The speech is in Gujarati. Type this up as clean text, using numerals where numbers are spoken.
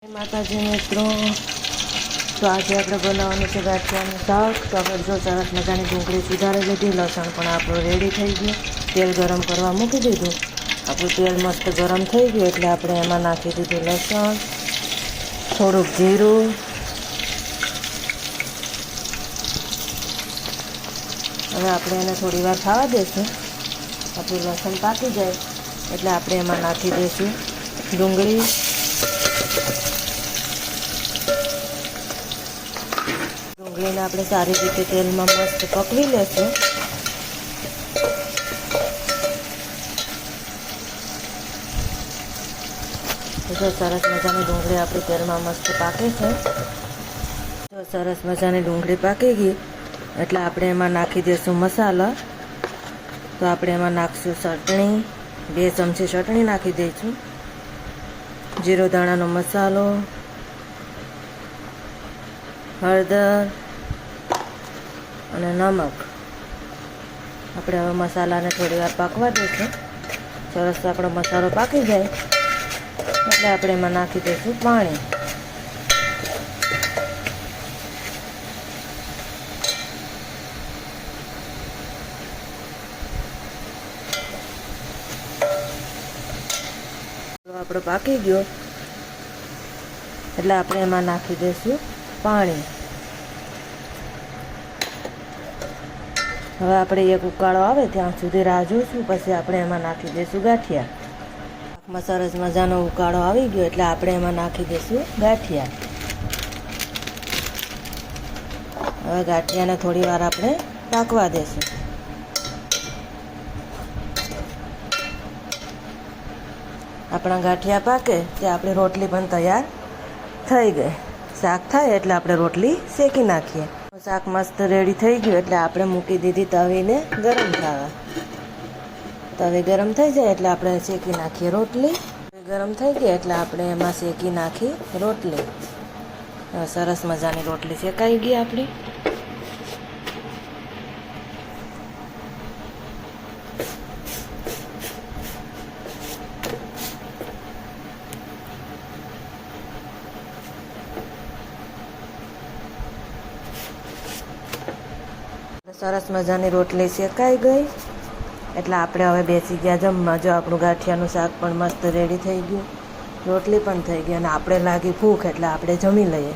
માતાજી મિત્રો, તો આજે આપણે બનાવવાનું છે ગાંઠિયાનું શાક. તો આપણે જો સરસ મજાની ડુંગળી સુધારી લીધી, લસણ પણ આપણું રેડી થઈ ગયું, તેલ ગરમ કરવા મૂકી દીધું. આપણું તેલ મસ્ત ગરમ થઈ ગયું એટલે આપણે એમાં નાખી દીધું લસણ, થોડુંક જીરું, હવે આપણે એને થોડી વાર ખાવા દઈશું. આપણું લસણ પાકી જાય એટલે આપણે એમાં નાખી દઈશું ડુંગળી. ડુંગળીને આપણે સારી રીતે તેલમાં મસ્ત પકવી લેશું. જો સરસ મજાની ડુંગળી આપણી તેલમાં મસ્ત પાકે છે. જો સરસ મજાની ડુંગળી પાકી ગઈ એટલે આપણે એમાં નાખી દઈશું મસાલા. તો આપણે એમાં નાખીશું ચટણી, 2 ચમચી ચટણી નાખી દઈશું, જીરો ધાણાનો મસાલો, હળદર અને નમક. આપણે હવે મસાલાને થોડી વાર પાકવા દઈશું. સરસ આપણો મસાલો પાકી જાય એટલે આપણે એમાં નાખી દઈશું પાણી. આપણો પાકી ગયો એટલે આપણે એમાં નાખી દઈશું પાણી. હવે આપણે એક ઉકાળો આવે ત્યાં સુધી રાહ જોઈશું, પછી આપણે એમાં નાખી દઈશું ગાંઠિયા. શાકમાં સરસ મજાનો ઉકાળો આવી ગયો એટલે આપણે એમાં નાખી દઈશું ગાંઠિયા. હવે ગાંઠિયાને થોડી વાર આપણે પાકવા દઈશું. આપણા ગાંઠિયા પાકે તે આપણી રોટલી પણ તૈયાર થઈ ગઈ. શાક થાય એટલે આપણે રોટલી શેકી નાખીએ. શાક મસ્ત રેડી થઈ ગયું એટલે આપણે મૂકી દીધી તવીને ગરમ થવા. તવી ગરમ થઈ જાય એટલે આપણે શેકી નાખીએ રોટલી. ગરમ થઈ ગઈ એટલે આપણે એમાં શેકી નાખી રોટલી. સરસ મજાની રોટલી શેકાઈ ગઈ આપણી. સરસ મજાની રોટલી શેકાઈ ગઈ એટલે આપણે હવે બેસી ગયા જમવા. જો આપણું ગાંઠિયાનું શાક પણ મસ્ત રેડી થઈ ગયું, રોટલી પણ થઈ ગઈ અને આપણે લાગી ભૂખ એટલે આપણે જમી લઈએ.